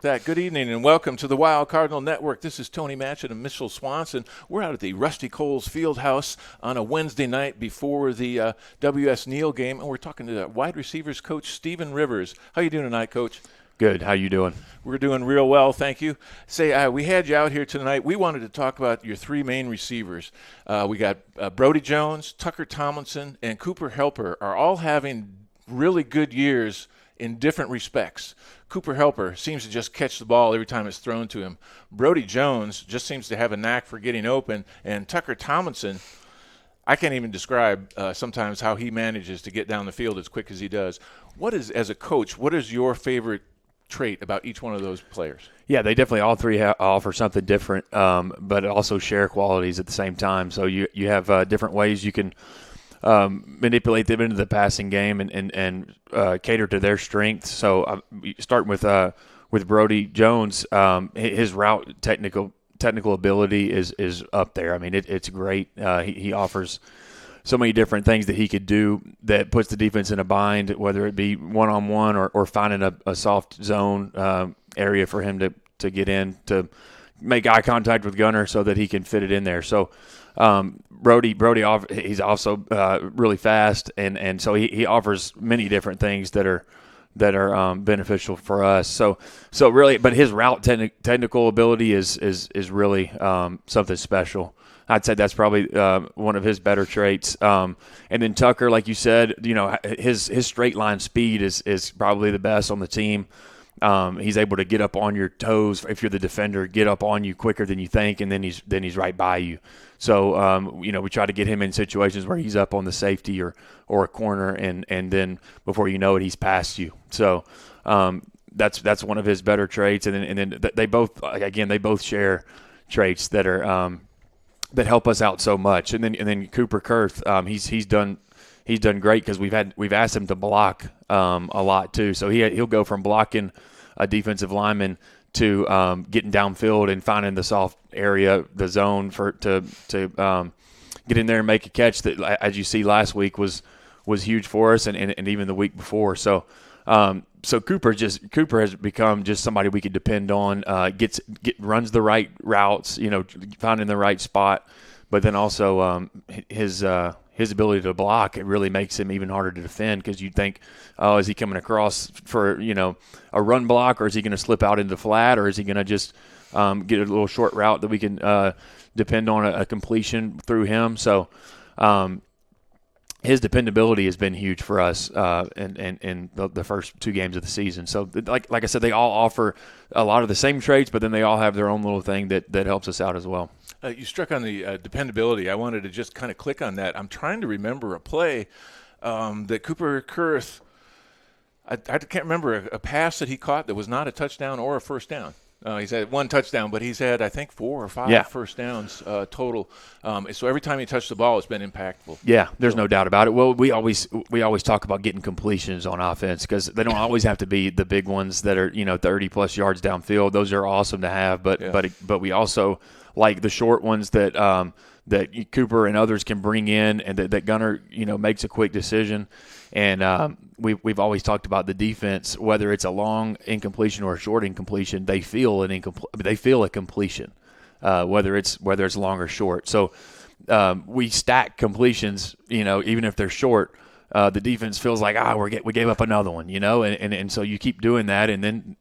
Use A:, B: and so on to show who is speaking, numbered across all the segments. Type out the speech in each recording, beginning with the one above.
A: that. Good evening and welcome to the Wild Cardinal Network. This is Tony Matchett and Mitchell Swanson. We're out at the Rusty Coles Fieldhouse on a Wednesday night before the WS Neal game, and we're talking to wide receivers coach Stephen Rivers. How you doing tonight, Coach?
B: Good. How you doing?
A: We're doing real well, thank you. Say, we had you out here tonight. We wanted to talk about your three main receivers. We got Brody Jones, Tucker Tomlinson, and Cooper Helper are all having really good years in different respects. Cooper Helper seems to just catch the ball every time it's thrown to him. Brody Jones just seems to have a knack for getting open. And Tucker Tomlinson, I can't even describe sometimes how he manages to get down the field as quick as he does. As a coach, what is your favorite trait about each one of those players?
B: Yeah, they definitely all three offer something different, but also share qualities at the same time. So you have different ways you can manipulate them into the passing game and cater to their strengths. So starting with Brody Jones, his route technical ability is up there. I mean, it's great. He offers so many different things that he could do that puts the defense in a bind, whether it be one-on-one or finding a soft zone area for him to get in, to make eye contact with Gunner so that he can fit it in there. So Brody, he's also really fast, and so he offers many different things that are beneficial for us. So really, but his route technical ability is really something special. I'd say that's probably one of his better traits. And then Tucker, like you said, his straight line speed is probably the best on the team. He's able to get up on your toes if you're the defender, get up on you quicker than you think, and then he's right by you. So we try to get him in situations where he's up on the safety or a corner, and then before you know it, he's past you. So that's one of his better traits. And then they both share traits that are that help us out so much. And then Cooper Kurth, he's done great because we've asked him to block a lot too. So he'll go from blocking a defensive lineman to getting downfield and finding the soft area, the zone to get in there and make a catch that, as you see last week, was huge for us and even the week before. So Cooper has become just somebody we could depend on. Runs the right routes, finding the right spot, but then also his ability to block, it really makes him even harder to defend because you'd think, oh, is he coming across for a run block, or is he going to slip out into flat, or is he going to just get a little short route that we can depend on a completion through him? So his dependability has been huge for us in the first two games of the season. So like I said, they all offer a lot of the same traits, but then they all have their own little thing that helps us out as well.
A: You struck on the dependability. I wanted to just kind of click on that. I'm trying to remember a play that Cooper Kurth, I can't remember a pass that he caught that was not a touchdown or a first down. He's had one touchdown, but he's had, I think, 4 or 5 first downs total. So every time he touched the ball, it's been impactful.
B: Yeah, there's no doubt about it. Well, we always talk about getting completions on offense because they don't always have to be the big ones that are 30-plus yards downfield. Those are awesome to have, but we also like the short ones that Cooper and others can bring in, and that Gunner makes a quick decision. And we've always talked about the defense, whether it's a long incompletion or a short incompletion, they feel a completion, whether it's long or short. So we stack completions, even if they're short. The defense feels like we gave up another one, and so you keep doing that, and then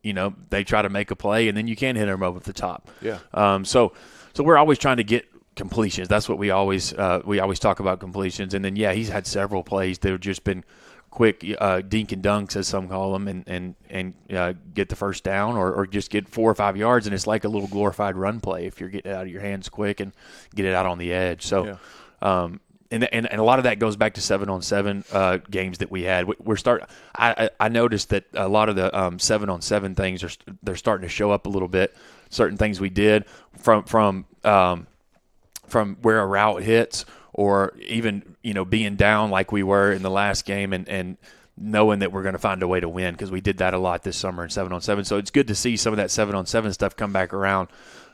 B: they try to make a play, and then you can't hit them over the top.
A: Yeah.
B: So we're always trying to get completions. That's what we always talk about, completions. And then he's had several plays that have just been quick dink and dunks, as some call them, and get the first down or just get 4 or 5 yards, and it's like a little glorified run play if you're getting it out of your hands quick and get it out on the edge. So and a lot of that goes back to 7-on-7 games that we had. I noticed that a lot of the 7-on-7 things they're starting to show up a little bit. Certain things we did from where a route hits, or even being down like we were in the last game, and knowing that we're going to find a way to win, because we did that a lot this summer in 7-on-7. So it's good to see some of that 7-on-7 stuff come back around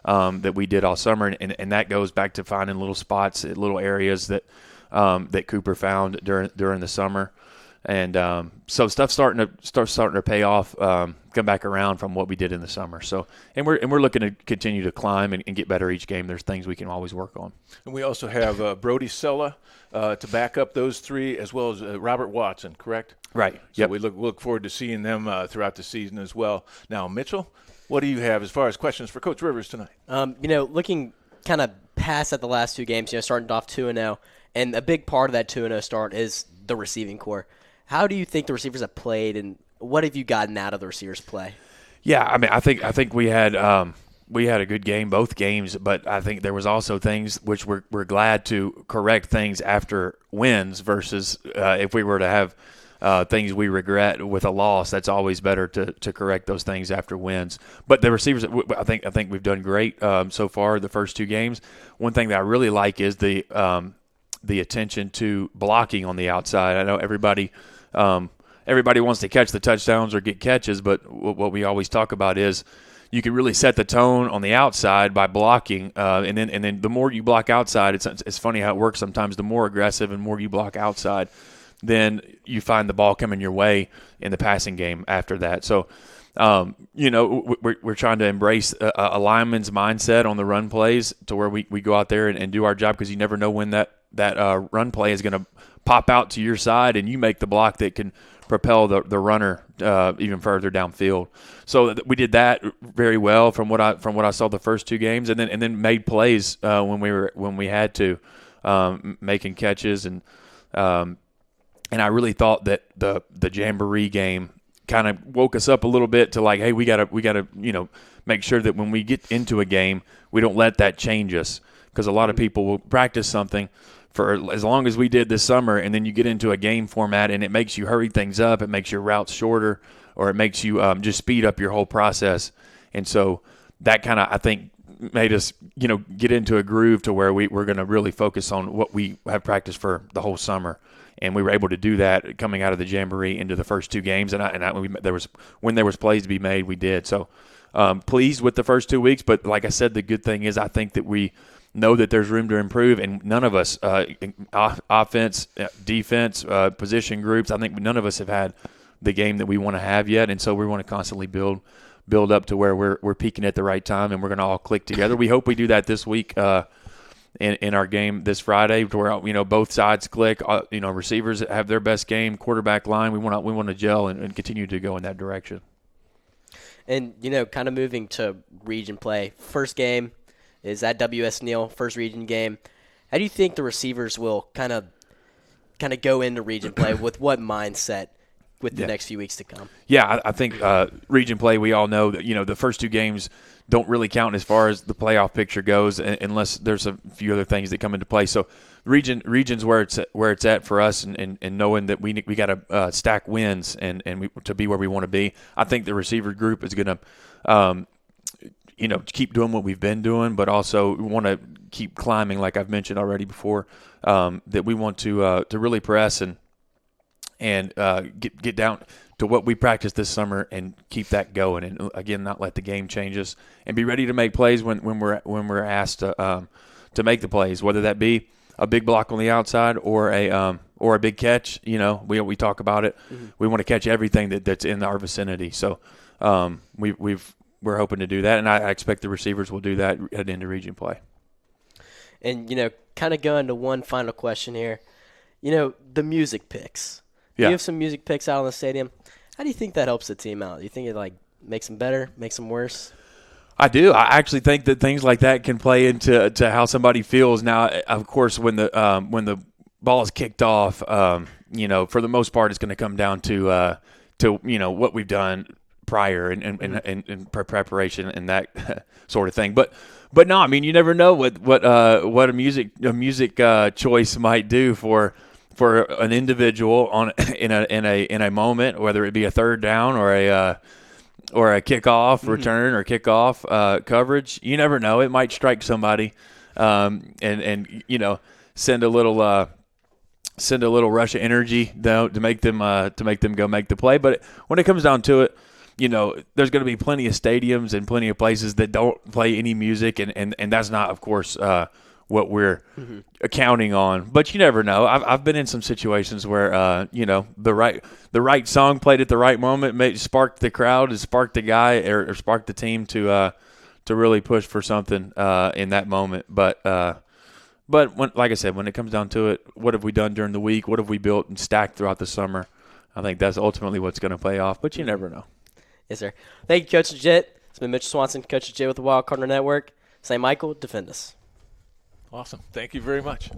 B: that we did all summer, and that goes back to finding little spots, little areas that Cooper found during the summer. And so stuff's starting to pay off come back around from what we did in the summer. So, and we're looking to continue to climb and get better each game. There's things we can always work on.
A: And we also have Brody Sella to back up those three, as well as Robert Watson, correct?
B: Right.
A: So we look forward to seeing them throughout the season as well. Now, Mitchell, what do you have as far as questions for Coach Rivers tonight?
C: Looking kind of past at the last two games, starting off 2-0, and a big part of that 2-0 start is the receiving core. How do you think the receivers have played, and what have you gotten out of the receivers' play?
B: Yeah, I mean, I think we had a good game, both games, but I think there was also things which we're glad to correct things after wins versus if we were to have things we regret with a loss. That's always better to correct those things after wins. But the receivers, I think we've done great so far the first two games. One thing that I really like is the attention to blocking on the outside. I know everybody wants to catch the touchdowns or get catches, but what we always talk about is you can really set the tone on the outside by blocking, and then the more you block outside, it's funny how it works sometimes. The more aggressive and more you block outside, then you find the ball coming your way in the passing game after that. So, we're trying to embrace a lineman's mindset on the run plays to where we go out there and do our job, because you never know when that run play is going to pop out to your side and you make the block that can propel the runner even further downfield. So we did that very well from what I saw the first two games, and then made plays when we had to, making catches, and I really thought that the Jamboree game kind of woke us up a little bit to like, hey, we gotta make sure that when we get into a game, we don't let that change us, because a lot of people will practice something for as long as we did this summer, and then you get into a game format and it makes you hurry things up, it makes your routes shorter, or it makes you just speed up your whole process. And so that kind of, I think, made us get into a groove to where we're going to really focus on what we have practiced for the whole summer. And we were able to do that coming out of the Jamboree into the first two games. And when there was plays to be made, we did. So pleased with the first 2 weeks. But like I said, the good thing is I think that we know that there's room to improve, and none of us, offense, defense, position groups, I think none of us have had the game that we want to have yet. And so we want to constantly build up to where we're peaking at the right time, and we're going to all click together. We hope we do that this week in our game this Friday, to where both sides click. Receivers have their best game, quarterback line. We want to gel and continue to go in that direction.
C: And kind of moving to region play. First game is at WS Neal, first region game. How do you think the receivers will kind of go into region play with what mindset with the next few weeks to come?
B: Yeah, I think region play, we all know that the first two games don't really count as far as the playoff picture goes, unless there's a few other things that come into play. So region's where it's at for us, and knowing that we got to stack wins and to be where we want to be. I think the receiver group is going to keep doing what we've been doing, but also we want to keep climbing, like I've mentioned already before, that we want to really press and get down to what we practiced this summer and keep that going, and again, not let the game change us, and be ready to make plays when we're asked to make the plays, whether that be a big block on the outside or a big catch. We talk about it. Mm-hmm. We want to catch everything that's in our vicinity. So we're hoping to do that, and I expect the receivers will do that at end of region play.
C: And kind of going to one final question here. The music picks.
B: Yeah.
C: You have some music picks out in the stadium. How do you think that helps the team out? Do you think it makes them better, makes them worse?
B: I do. I actually think that things like that can play into how somebody feels. Now, of course, when the ball is kicked off, for the most part, it's going to come down to what we've done prior and preparation and that sort of thing. But no, I mean, you never know what a music choice might do for an individual in a moment, whether it be a third down or a kickoff return or kickoff coverage. You never know; it might strike somebody, and send a little rush of energy to make them go make the play. But when it comes down to it, there's going to be plenty of stadiums and plenty of places that don't play any music, and that's not, of course, what we're counting on. But you never know. I've been in some situations where the right song played at the right moment may spark the crowd, spark the guy, or spark the team to really push for something in that moment. But like I said, when it comes down to it, what have we done during the week? What have we built and stacked throughout the summer? I think that's ultimately what's going to pay off. But you never know.
C: Yes, sir. Thank you, Coach Legit. It's been Mitch Swanson, Coach Legit with the Wild Cardinal Network. St. Michael, defend us.
A: Awesome. Thank you very much.